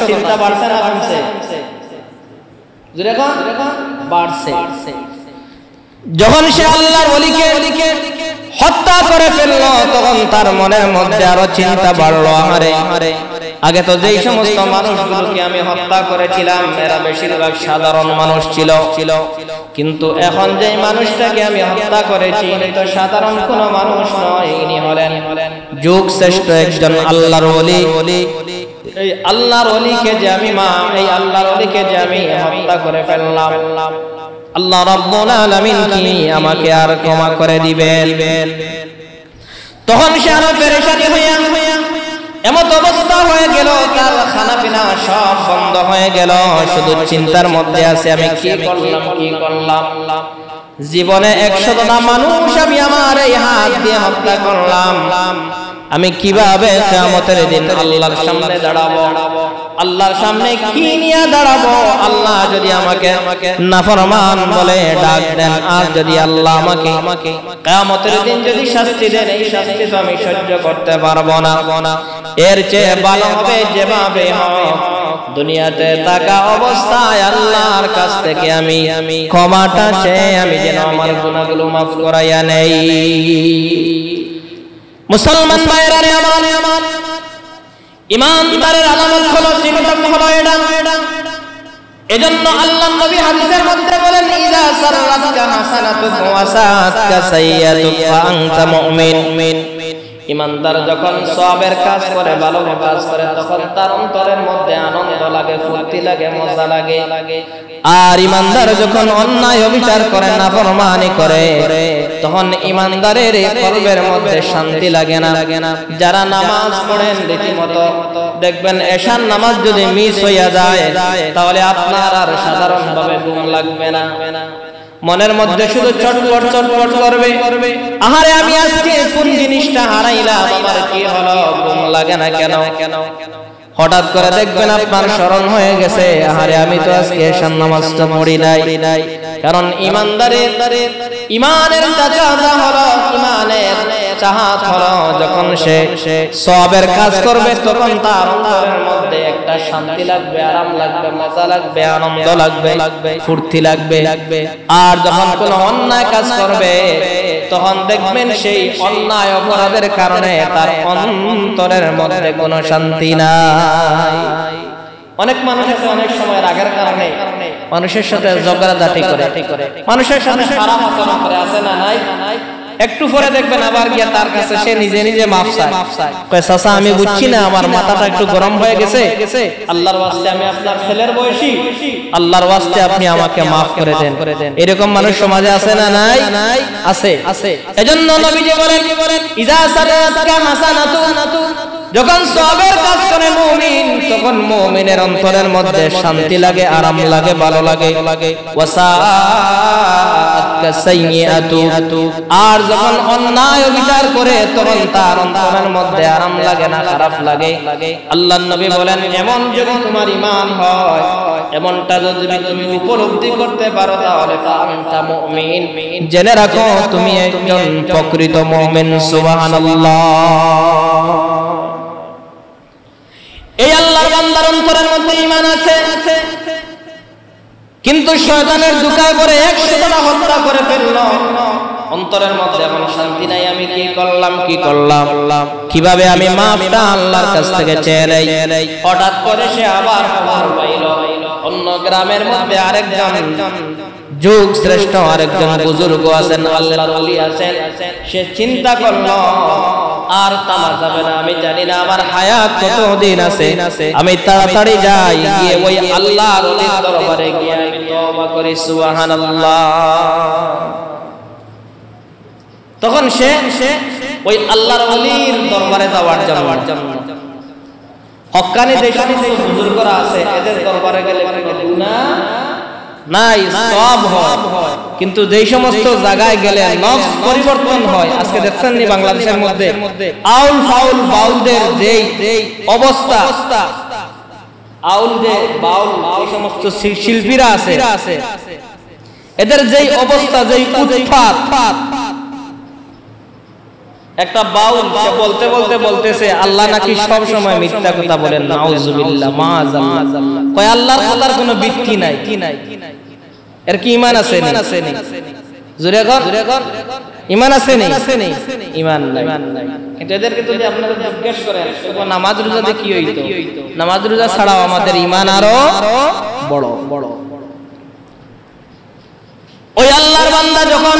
চিন্তা বাড়ছে না কমছে? যেরকম বাড়ছে। যখন সে আল্লাহর ওলিকে হত্যা করে ফেললো, তখন তার মনের মধ্যে আরো চিন্তা বাড়লো, আরে আগে তো যেই সমস্ত মানুষগুলোকে আমি হত্যা করেছিলাম এরা বেশিরভাগ সাধারণ মানুষ ছিল, কিন্তু এখন যেই মানুষটাকে আমি হত্যা করেছি ইনি তো সাধারণ কোনো মানুষ নয়, ইনি হলেন যুগ শ্রেষ্ঠ একজন আল্লাহর ওলি। এই আল্লাহর ওলিকে যে আমি হত্যা করে ফেললাম, আল্লাহ রাব্বুল আলামিন কি আমাকে আর ক্ষমা করে দিবেন? তখন সে আরো পেরেশানি হইয়া এমত অবস্থা হয়ে গেল, তার খানা পিনা সব বন্ধ হয়ে গেল, শুধু চিন্তার মধ্যে আছে আমি কি করলাম। জীবনে 100টা মানুষ আমি আমার এই হাত দিয়ে হত্যা করলাম, আমি কিভাবে কিয়ামতের দিন আল্লাহর সামনে দাঁড়াবো, আল্লাহর সামনে কি নিয়ে দাঁড়াবো? আল্লাহ যদি আমাকে নাফরমান বলে ডাক দেন, আর যদি আল্লাহ আমাকে কিয়ামতের দিন যদি শাস্তি দেন, এই শাস্তি তো আমি সহ্য করতে পারবো না। এর চেয়ে ভালো হবে যেভাবে হোক দুনিয়াতে থাকা অবস্থায় আল্লাহর কাছ থেকে আমি ক্ষমাটা চেয়ে আমি যেন আমার গুনাহগুলো মাফ করাইয়া নেই। মুসলমান ভাইরা আমার, ইমানদারের আলামত হলো, চিহ্ন হলো এটা। এজন্য আল্লাহর নবী হাদিসের মধ্যে বলেন, ইযা সাররাতকা হাসানাতুকা ওয়া সাআতকা সাইয়্যাতুকা ফা আনতা মুমিন। ইমানদার যখন সওয়াবের কাজ করে, ভালো কাজ করে, তখন তার অন্তরের মধ্যে আনন্দ লাগে, ফুর্তি লাগে, মজা লাগে। আর ইমানদার যখন অন্যায় অবিচার করে, নাফরমানি করে, তখন ইমানদারের কলবের মধ্যে শান্তি লাগে না। যারা নামাজ পড়েন রীতিমতো, দেখবেন এশার নামাজ যদি মিস হইয়া যায়, তাহলে আপনার আর সাধারণভাবে ঘুম লাগবে না। মনের মধ্যে শুধু চটপট চটপট করবে, আহারে আমি আজকে কোন জিনিসটা হারাইলাম, আমার কি হলো, ঘুম লাগে না কেন? হঠাৎ করে দেখবেন আপনার স্মরণ হয়ে গেছে, আহারে আমি তো আজকে এশার নামাজটা পড়ি নাই। কারণ ইমানদারের ইমানের তাকাজা হলো, ইমানের চাহাত হলো, যখন সে সওয়াবের কাজ করবে তখন তার অন্তরের মধ্যে একটা শান্তি লাগবে, আরাম লাগবে, মজা লাগবে, আনন্দ লাগবে, ফুর্তি লাগবে। আর যখন কোনো অন্যায় কাজ করবে তখন দেখবেন সেই অন্যায় অপরাধের কারণে তার অন্তরের মধ্যে কোনো শান্তি নাই। অনেক মানুষ আছে অনেক সময় রাগের কারণে মানুষের সাথে ঝগড়াঝাটি করে, মানুষের সাথে খারাপ আচরণ করে, আছে না নাই? একটু পরে দেখবেন আবার গিয়া তার কাছে সে নিজে নিজে মাফ চায়, কয় চাচা আমি বুঝছি না, আমার মাথাটা একটু গরম হয়ে গেছে, আল্লাহর ওয়াস্তে আমি আপনার ছেলের বয়সী, আল্লাহর ওয়াস্তে আপনি আমাকে মাফ করে দেন। এরকম মানুষ সমাজে আছে না নাই? আছে। এজন্য নবীজি বলেন, ইজা সাদাকা হাসানাতু, যখন সওয়াবের কাজ করে মুমিন, তখন মুমিনের অন্তরের মধ্যে শান্তি লাগে, আরাম লাগে, ভালো লাগে। ওয়াসাআতকা সাইয়্যাতু, আর যখন অন্যায় বিচার করে তখন তার অন্তরের মধ্যে আরাম লাগে না, খারাপ লাগে। আল্লাহর নবী বলেন, এমন যদি তোমার ঈমান হয়, এমনটা যদি তুমি উপলব্ধি করতে পারো, তাহলে আনতা মুমিন, জেনে রাখো তুমি একজন প্রকৃত মুমিন। সুবহানাল্লাহ। এই আল্লাহর বান্দার অন্তরের মধ্যে ঈমান আছে, কিন্তু শয়তানের ধোঁকায় পড়ে 100টা হত্যা করে ফেললো, অন্তরের মধ্যে এমন শান্তি নাই, আমি কি করলাম, কিভাবে আমি মাফটা আল্লাহর কাছ থেকে চেয়ে নেই। হঠাৎ করে সে আবার খবর পাইল অন্য গ্রামের মধ্যে আরেকজন যুগ শ্রেষ্ঠ আরেকজন বুজুর্গ আছেন, আল্লাহর ওলি আছেন। সে চিন্তা করলো আর তামা যাবে না, আমি জানি না আমার হায়াত কতদিন আছে, আমি তাড়াতাড়ি যাই, গিয়ে ওই আল্লাহর ওলির দরবারে গিয়ে আমি তওবা করি। সুবহানাল্লাহ। তখন সে ওই আল্লাহর ওলির দরবারে যাওয়ার জন্য হক্কানি যে সমস্ত বুজুর্গরা আছে, এদের দরবারে গেলে কোনো গুনাহ নাই, সওয়াব হয়। কিন্তু যেই সমস্ত জায়গায় গেলে নফস পরিবর্তন হয়, আজকে দেখছেন নি বাংলাদেশের মধ্যে আউল ফাউল বাউলদের যেই অবস্থা, আউল যে বাউল এই সমস্ত শিল্পীরা আছে, এদের যেই অবস্থা, যেই উৎপাত। একটা বাউল সে বলতে বলতেছে আল্লাহ নাকি সব সময় মিথ্যা কথা বলেন, নাউজুবিল্লাহ, মাআযাল্লাহ। কয় আল্লাহর কথার কোনো ভিত্তি নাই। এর কি ঈমান আছে নি? জোরে কর, ঈমান আছে নি? ঈমান নাই। কিন্তু এদেরকে যদি আপনারা জিজ্ঞেস করেন নামাজ রোজা দিয়ে কি হইতো, নামাজ রোজা ছাড়াও আমাদের ঈমান আরো বড়। ওই আল্লাহর বান্দা যখন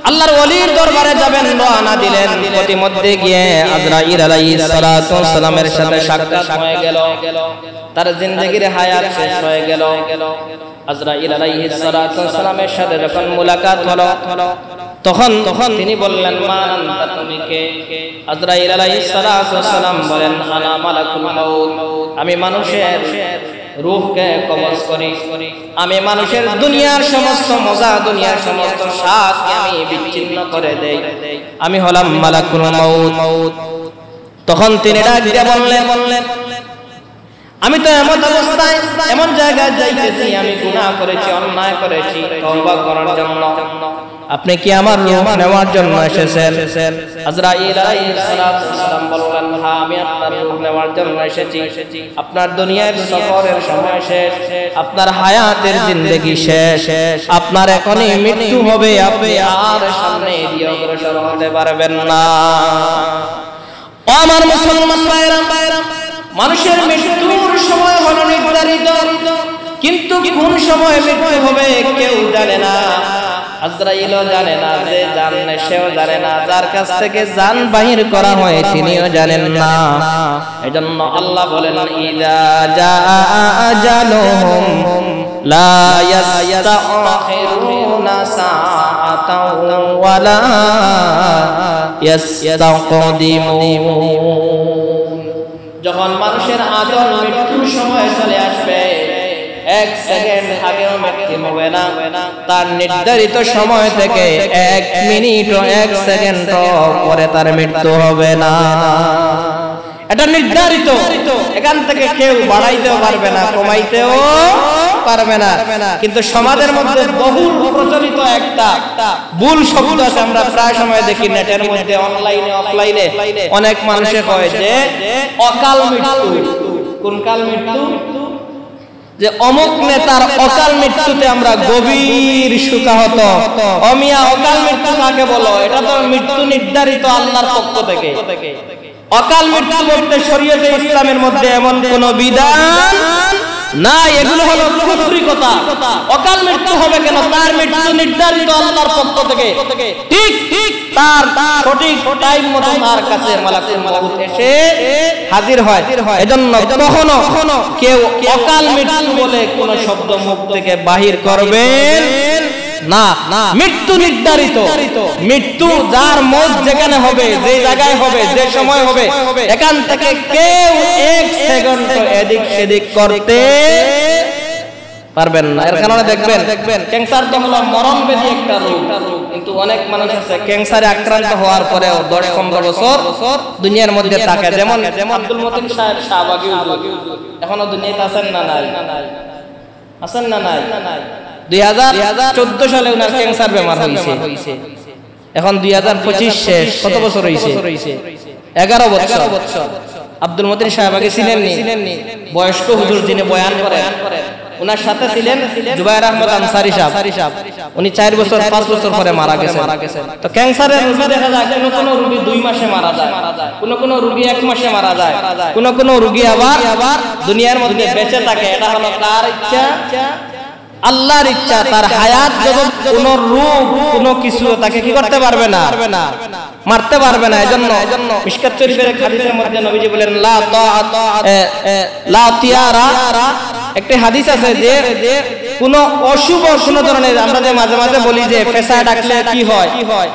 আল্লাহর ওলির দরবারে যাবেন, রওনা দিলেন, প্রতিমধ্যে গিয়ে আজরাইল আলাইহিস সালাতু ওয়াস সালামের সাথে সাক্ষাৎ হয়ে গেল, তার জিন্দেগীর হায়াত শেষ হয়ে গেল। আজরাইল আলাইহিস সালাতু ওয়াস সালামের সাথে যখন মুলাকাত হলো, তখন তিনি বললেন, মান আনতা, তুমি কে? আজরাইল আলাইহিস সালাতু ওয়াস সালাম বলেন, আনা মালাকুল মাউত, আমি মানুষের রূহকে কবজ করি, আমি মানুষের দুনিয়ার সমস্ত মজা, দুনিয়ার সমস্ত স্বাদকে আমি বিচ্ছিন্ন করে দেই, আমি হলাম মালাকুল মাউত। তখন তিনি ডাক দিয়ে বললেন, আমি তো এমন অবস্থায় এমন জায়গায় যাইতেছি, আমি গুনাহ করেছি, অন্যায় করেছি, তওবা করার জন্য, আপনি কি আমার রূহ নেওয়ার জন্য এসেছেন? আজরাইল আলাইহিস সালাতু ওয়াস সালাম বললেন, হ্যাঁ আমি আপনার রূহ নেওয়ার জন্য এসেছি। আপনার দুনিয়ার সফরের সময় শেষ, আপনার হায়াতের জিন্দেগি শেষ, আপনার এখনই মৃত্যু হবে, আপনি আর সামনে এগিয়ে অগ্রসর হতে পারবেন না। ও আমার মুসলমান ভাইরা, মানুষের মৃত্যুর সময় হলো নির্ধারিত, কিন্তু কোন সময় মৃত্যু হবে কেউ জানে না। আজরাইলও জানে না, যে জানে সেও জানে না, যার কাছ থেকে জান বাহির করা হয় তিনিও জানেন না। এজন্য আল্লাহ বলেন ইযা জাআ আজালুহুম লা ইস্তাখিরুনা সাআতাও ওয়ালা ইস্তাকদিমুন। যখন মানুষের আজল মৃত্যুর সময় চলে আসবে, এক সেকেন্ড আগেও মৃত্যু হবে না, তার নির্ধারিত সময় থেকে 1 মিনিট ও 1 সেকেন্ড পরে তার মৃত্যু হবে না। এটা নির্ধারিত, এখান থেকে কেউ বাড়াইতেও পারবে না, কমাইতেও পারবে না। কিন্তু সমাজের মধ্যে বহুল প্রচলিত একটা ভুল শব্দ আছে, আমরা প্রায় সময় দেখি নেটের মধ্যে, অনলাইনে অফলাইনে অনেক মানুষে কয় যে অকাল মৃত্যু। কোন কাল মৃত্যু? যে অমুক নেতার অকাল মৃত্যুতে আমরা গভীর শোকাহত। অমিয়া অকাল মৃত্যু কাকে বলো? এটা তো মৃত্যু নির্ধারিত আল্লাহর পক্ষ থেকে। অকাল মৃত্যু বলতে শরীয়তে ইসলামের মধ্যে এমন কোন বিধান নাই, এগুলো হলো কুফরি কথা। অকাল মৃত্যু হবে কেন? তার মৃত্যু নির্ধারিত আল্লাহর পক্ষ থেকে, ঠিক ঠিক তার সঠিক টাইম মতো তার কাছে মালাকুল মউত এসে হাজির হয়। এজন্য কখনো কেউ অকাল মৃত্যু বলে কোন শব্দ মুখ থেকে বাহির করবেন না। মৃত্যু নির্ধারিত, মৃত্যু যার মত যেখানে হবে, যে জায়গায় হবে, যে সময় হবে, এখান থেকে কেউ 1 সেকেন্ড এদিক সেদিক করতে পারবেন না। এর কারণে দেখবেন ক্যান্সার তো হলো মরণ ব্যাধি একটা রোগ, কিন্তু অনেক মানুষ আছে ক্যান্সারে আক্রান্ত হওয়ার পরেও 10-15 বছর দুনিয়ার মধ্যে থাকে। যেমন আব্দুল মতিন সাহেব শাহবাগী হুজুর এখনো দুনিয়াতে আছেন না নাই? আছেন না নাই? 2014 সালে উনার ক্যান্সার বেমার হইছে। এখন 2025 শেষ, কত বছর হইছে? 11 বছর। আব্দুল মতিন সাহেব আগে ছিলেননি, বয়স্ক হুজুর যিনি বয়ান করেন, উনার সাথে ছিলেন জুবায়ের আহমদ আনসারী সাহেব। উনি 4 বছর 5 বছর পরে মারা গেছেন। তো ক্যান্সারের রোগী দেখা যায় কোন রোগী 2 মাসে মারা যায়, কোন রোগী 1 মাসে মারা যায়, কোন রোগী আবার দুনিয়ার মধ্যে বেঁচে থাকে। এটা হলো কার ইচ্ছা? আল্লাহর ইচ্ছা। তার হায়াত জগৎ কোন রূপ কোন কিছু তাকে কি করতে পারবে না, মারতে পারবে না। এজন্য মিশকাত শরীফের হাদিসের মধ্যে নবীজি বলেন লা তিয়ারা, একটা হাদিস আছে যে কোন অশুভ কোন ধরনের, আমরা যে মাঝে মাঝে বলি যে পেশা ডাকলে কি হয়,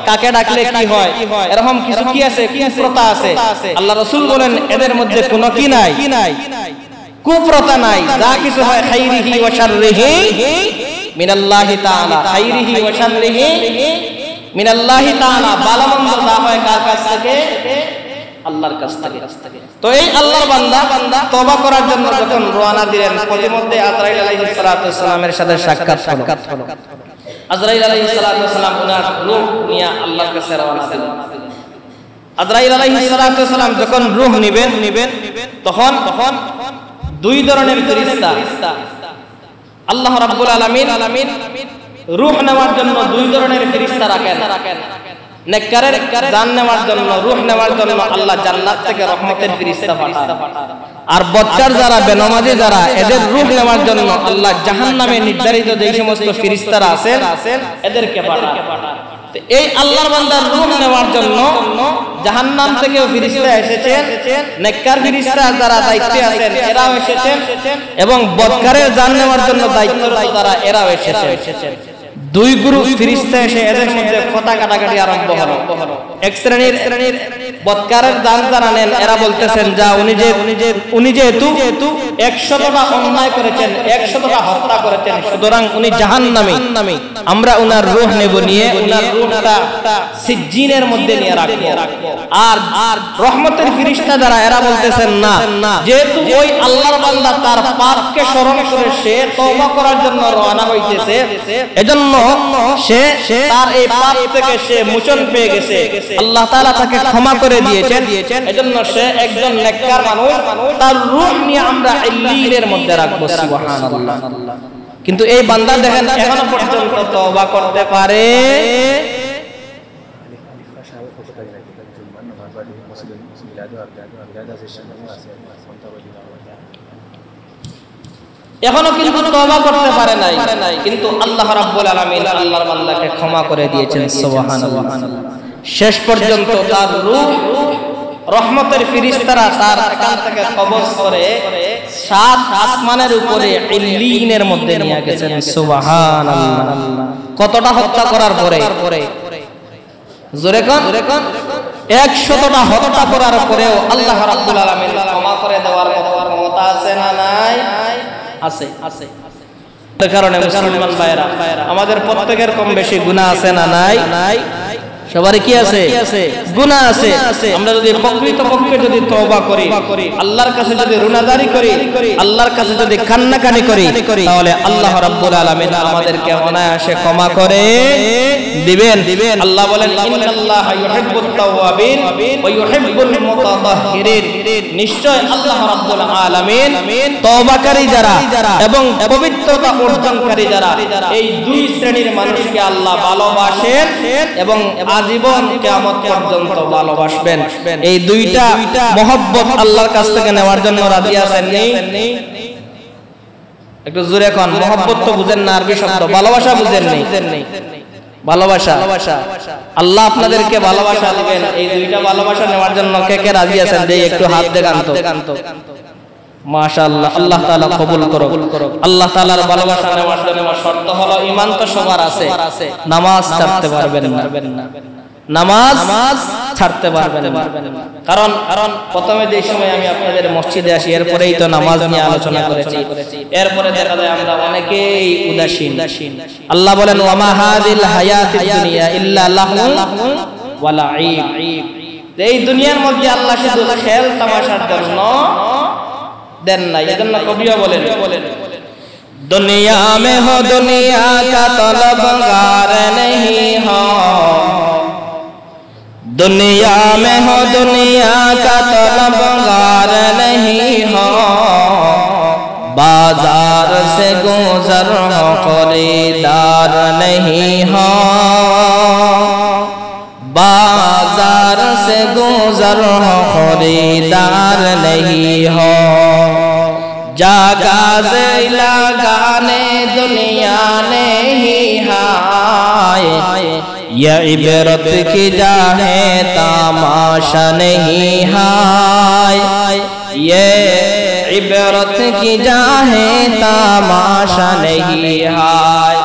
কাকে ডাকলে কি হয়, এরকম কিছু কি আছে, কি প্রথা আছে। আল্লাহ রাসূল বলেন এদের মধ্যে কোনো কি নাই, কুপ্রথা নাই। যা কিছু হয় খাইরিহি ওয়া শাররিহি মিনাল্লাহি তাআলা, খাইরিহি ওয়া শাররিহি মিনাল্লাহি তাআলা। ভালো মন্দ যা হয় কার কাছ থেকে? আল্লাহর কাছ থেকে। তো এই আল্লাহর বান্দা তওবা করার জন্য যখন রওনা দিলেন, প্রতিমধ্যে আজরাইল আলাইহিস সালাতু ওয়াস সালামের সাথে সাক্ষাৎ হলো। আজরাইল আলাইহিস সালাতু ওয়াস সালাম ওনার রূহ নিয়ে আল্লাহর কাছে রওনা দিলেন। আজরাইল আলাইহিস সালাতু ওয়াস সালাম যখন রূহ নেবেন তখন 2 ধরনের ফেরেশতা আল্লাহ রাব্বুল আলামিন রূহ নেওয়ার জন্য 2 ধরনের ফেরেশতা রাখেন। নেককারের জান নেওয়ার জন্য, রূহ নেওয়ার জন্য আল্লাহ জান্নাত থেকে রহমতের ফেরেশতা পাঠান। আর বদকার যারা, বেনামাজি যারা, এদের রূহ নেওয়ার জন্য আল্লাহ জাহান্নামে নির্ধারিত যে সমস্ত ফেরেশতারা আছেন এদেরকে পাঠান। এই আল্লাহর বান্দার রূহ নেওয়ার জন্য জাহান্নাম থেকেও ফেরেশতা এসেছেন, নেককার ফেরেশতা যারা দায়িত্বে আছেন এরাও এসেছেন, এবং বদকারের জান নেওয়ার জন্য দায়িত্বরত যারা এরাও এসেছেন। 2 গ্রুপ ফেরেশতা এসে এদের মধ্যে কথা কাটাকাটি আরম্ভ হলো। এক শ্রেণীর বদকারের জান যারা নেন এরা বলতেছেন, যা উনি যেহেতু 100টা অন্যায় করেছেন, 100টা হত্যা করেছেন, সুতরাং উনি জাহান্নামী। আমরা উনার রূহ নেব, নিয়ে উনার রূহটা সিজ্জিনের মধ্যে নিয়ে রাখবো। আর রহমতের ফেরেশতা যারা এরা বলতেছেন, না, যেহেতু ওই আল্লাহর বান্দা তার পাপকে স্মরণ করে সে তওবা করার জন্য রওনা হইতেছে, এজন্য সে তার এই পাপ থেকে সে মোচন পেয়ে গেছে, আল্লাহ তাআলা তাকে ক্ষমা করে দিয়েছেন, এজন্য সে একজন নেককার মানুষ। তার রূহ নিয়ে আমরা ইল্লিনের মধ্যে রাখবো। সুবহানাল্লাহ। কিন্তু এই বান্দা দেখেন এখনো পর্যন্ত তওবা করতে পারে এখনো কিন্তু তওবা করতে পারে নাই, কিন্তু আল্লাহ রাব্বুল আলামিন আল্লাহর বান্দাকে ক্ষমা করে দিয়েছেন সুবহানাল্লাহ। শেষ পর্যন্ত তার রূহ রহমতের ফেরেশতারা তার এখান থেকে কবজ করে 7 আসমানের উপরে ইল্লিনের মধ্যে নিয়ে গেছেন সুবহানাল্লাহ। কতটা হত্যা করার পরে? জোরে কোন 100টা হত্যা করার পরেও আল্লাহ রাব্বুল আলামিন ক্ষমা করে দেওয়ার ক্ষমতা আছে না নাই? আছে। এর কারণে মুসলমান ভাইরা, আমাদের প্রত্যেকের কম বেশি গুনাহ আছে না নাই? সবারই কি আছে? গুনাহ আছে। আমরা যদি প্রকৃতপক্ষে যদি তওবা করি, আল্লাহর কাছে যদি রুনাদারি করি, আল্লাহর কাছে যদি কান্নাকানি করি, তাহলে আল্লাহ রাব্বুল আলামিন আমাদেরকে অনায়াসে ক্ষমা করে দিবেন। আল্লাহ বলেন ইন্নাল্লাহা ইউহিব্বুত তাওয়াবিন ওয়া ইউহিব্বুল মুতাতাহহিরিন। নিশ্চয় আল্লাহ রাব্বুল আলামিন তওবাকারী যারা এবং পবিত্রতা অর্জনকারী যারা, এই দুই শ্রেণীর মানুষকে আল্লাহ ভালোবাসেন এবং আজীবন কিয়ামত পর্যন্ত ভালোবাসবেন। এই দুইটা মহব্বত আল্লাহর কাছ থেকে নেওয়ার জন্য রাজি আছেন নি? একটু জোরে কোন। মহব্বত তো বুঝেন না, আরবি শব্দ। ভালোবাসা বুঝেন নি? ভালোবাসা। আল্লাহ আপনাদেরকে ভালোবাসা দিবেন। এই দুইটা ভালোবাসা নেওয়ার জন্য কে কে রাজি আছেন? যে একটু হাত দেখান তো। মাশাআল্লাহ, আল্লাহ তাআলা কবুল করুক। আল্লাহ তাআলার ভালোবাসা নেওয়ার জন্য শর্ত হলো ঈমান তো সবার আছে, নামাজ ছাড়তে পারবেন না। নামাজ ছাড়তে পারবেন না। কারণ প্রথমে যে সময় আমি আপনাদের মসজিদে আসি, এরপরেই তো নামাজ নিয়ে আলোচনা করেছি। এরপরে দেখা যায় আমরা অনেকেই উদাসীন। আল্লাহ বলেন ওয়ামা হাযিল হায়াতিদ দুনিয়া ইল্লা লাহু ওয়া লাঈব। এই দুনিয়ার মধ্যে আল্লাহ শুধু খেল তামাশার জন্য দেন নাই। এজন্য কবিও বলেন দুনিয়া মে হো দুনিয়া কা তলবগার नहीं हो, दुनिया में हो दुनिया का तलबगार नहीं हो, बाजार से गुजर हो खरीदार नहीं हो, बाजार से गुजर हो खरीदार नहीं हो, जागा से लगाने दुनिया नहीं हाय, ये इबरत की जा है तमाशा नहीं हाय, ये इबरत की जा है तमाशा नहीं हाय।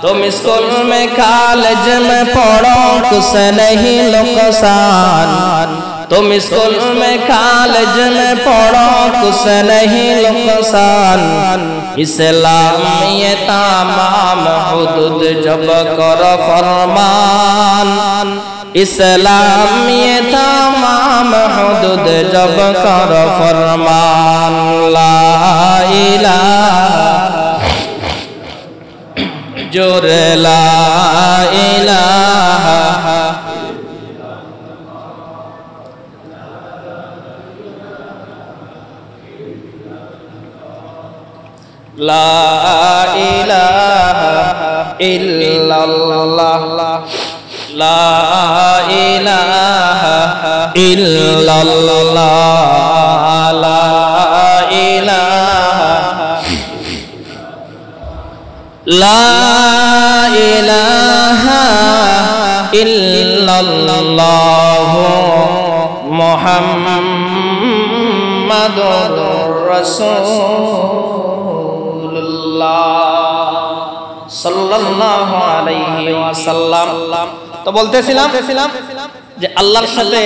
तुम स्कूल में कॉलेज में पढ़ो कुछ नहीं नुकसान, तुम स्कूल में कॉलेज में पढ़ो कुछ नहीं नुकसान, इस्लाम ये तमाम हुदूद जब करो फरमान, इस्लाम ये तमाम हुदूद जब करो फरमान, ला इलाहा जोर ला इलाहा ला इलाहा इल्लल्लाह, ला इलाहा इल्लल्लाह, ला इलाहा, ला इलाहा इल्लल्लाह मुहम्मदुर रसूलुल्लाह সাল্লাল্লাহু আলাইহি ওয়াসাল্লাম। তো বলতেছিলাম যে আল্লাহর সাথে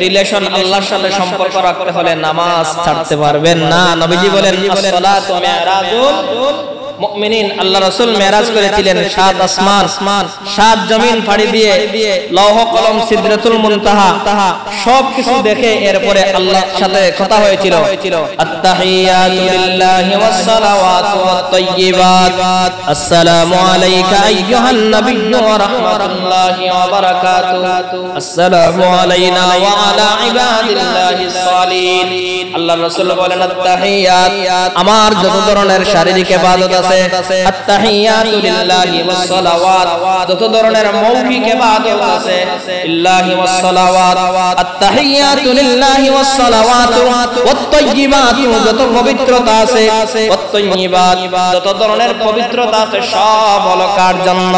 রিলেশন, আল্লাহর সাথে সম্পর্ক রাখতে হলে নামাজ ছাড়তে পারবেন না। নবীজি বলেন as-সালাতু মি'রাজুল মুমিনিন। আল্লাহ রাসূল মেরাজ করেছিলেন 7 আসমান 7 জমিন পাড়ি দিয়ে লৌহ কলম সিদরাতুল মুনতাহা সব কিছু দেখে এরপরে আল্লাহর সাথে কথা হয়েছিল। আত-তাহিয়াতু লিল্লাহি ওয়াস সালাওয়াতু ওয়াত তাইয়্যিবাত, আসসালামু আলাইকা আইয়ুহান নাবিয়্যু ওয়া রাহমাতুল্লাহি ওয়া বারাকাতুহু, আসসালামু আলাইনা ওয়া আলা ইবাদিল্লাহিস সালিহিন। আল্লাহর রাসূল বলেন আত-তাহিয়াত, আমার যত ধরনের শারীরিক ইবাদত আছে আত-তাহিয়াতু লিল্লাহি ওয়াস সালাওয়াত যত ধরনের মৌখিক ইবাদত আছে লিল্লাহি ওয়াস সালাওয়াত আত-তাহিয়াতু লিল্লাহি ওয়াস সালাওয়াত ওয়াত তাইয়্যিবাত যত পবিত্রতা আছে ওয়াত তাইয়্যিবাত যত ধরনের পবিত্রতা আছে সব হলো কার জন্য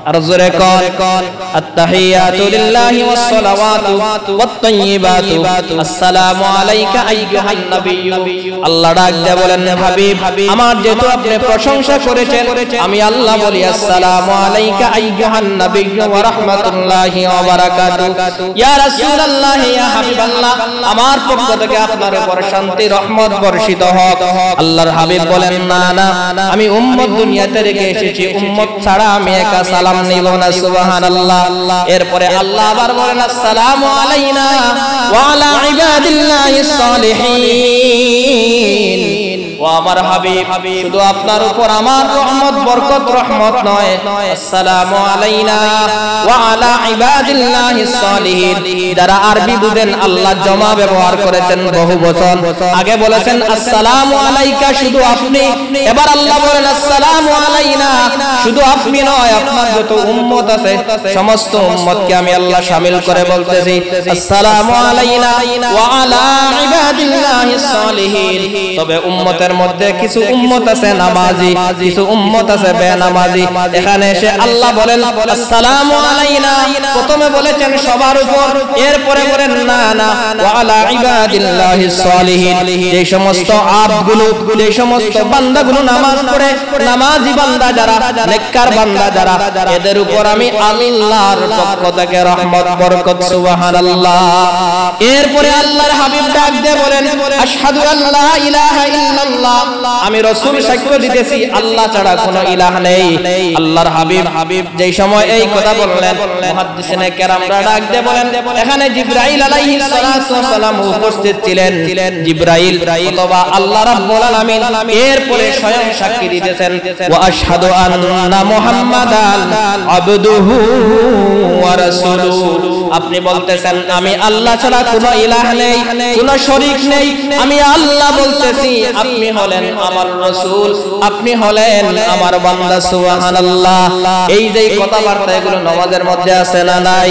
আর জোরে কোন আত-তাহিয়াতু লিল্লাহি ওয়াস সালাওয়াতু ওয়াত তাইয়্যিবাতু আসসালামু আলাইকা আইয়ুহান নাবিয়্যু আল্লাহ ডাক দিয়ে বলেন হাবিব আমার যেহেতু আপনি প্রশংসা করেছেন আমি আল্লাহ বলি আসসালামু আলাইকা আইয়ুহান নাবিয়্যু ওয়া রাহমাতুল্লাহি ওয়া বারাকাতুহু ইয়া রাসূলুল্লাহ ইয়া হাবিবাল্লাহ আমার পক্ষ থেকে আপনার উপর শান্তি রহমত বর্ষিত হোক আল্লাহর হাবিব বলেন না না আমি উম্মত দুনিয়াতে রেখে এসেছি উম্মত ছাড়া আমি একা সালাম নিব না সুবহানাল্লাহ এরপরে আল্লাহ আবার বলেন আসসালামু আলাইনা ওয়া আলা ইবাদিল্লাহিস সালিহিন ও আমার হাবিব শুধু আপনার উপর আমার রহমত বরকত রহমত নয় আসসালামু আলাইনা ওয়া আলা ইবাদিল্লাহিস সালিহিন যারা আরবি বুঝেন আল্লাহ জমা ব্যবহার করেছেন বহু বচন আগে বলেছেন আসসালামু আলাইকা শুধু আপনি এবার আল্লাহ বলেন আসসালামু আলাইনা শুধু আপনি নয় আপনার যত উম্মত আছে সমস্ত উম্মতকে আমি আল্লাহ শামিল করে বলতেছি আসসালামু আলাইনা ওয়া আলা ইবাদিল্লাহিস সালিহিন তবে উম্মতের মধ্যে কিছু উম্মত আছে নামাজি কিছু উম্মত আছে বেনামাজি এখানে এসে আল্লাহ বলেন আসসালামু আলাইনা প্রথমে বলেছেন সবার উপর এরপরে বলেন না না ওয়া আলা ইবাদিল্লাহিস সালিহিন এই সমস্ত আবদগুলো এই সমস্ত বান্দাগুলো নামাজ পড়ে নামাজি বান্দা যারা নেককার বান্দা যারা এদের উপর আমি আল্লাহর পক্ষ থেকে রহমত বরকত সুবহানাল্লাহ এরপরে আল্লাহর হাবিব ডাক দিয়ে বলেন আশহাদু আল্লা ইলাহা ইল্লাল্লাহ আমি রাসূল সাক্ষ্য দিতেছি আল্লাহ ছাড়া কোনো ইলাহ নেই আল্লাহর হাবিব যেই সময় এই কথা বললেন মুহাদ্দিসিনে কেরামরা ডাক দিয়ে বলেন এখানে জিবরাইল আলাইহিস সালাতু ওয়াস সালাম উপস্থিত ছিলেন জিবরাইল অথবা আল্লাহ রাব্বুল আলামিন এরপরে স্বয়ং সাক্ষী দিতেছেন ওয়া আশহাদু আন্না মুহাম্মাদান আবদুহু ওয়া রাসূলুহু আপনি বলতেছেন আমি আল্লাহ ছাড়া কোনো ইলাহ নেই কোনো শরীক নেই আমি আল্লাহ বলতেছি আপনি হলেন আমার রাসূল আপনি হলেন আমার বান্দা সুবহানাল্লাহ এই যে কথাবার্তা এগুলো নামাজের মধ্যে আছে না নাই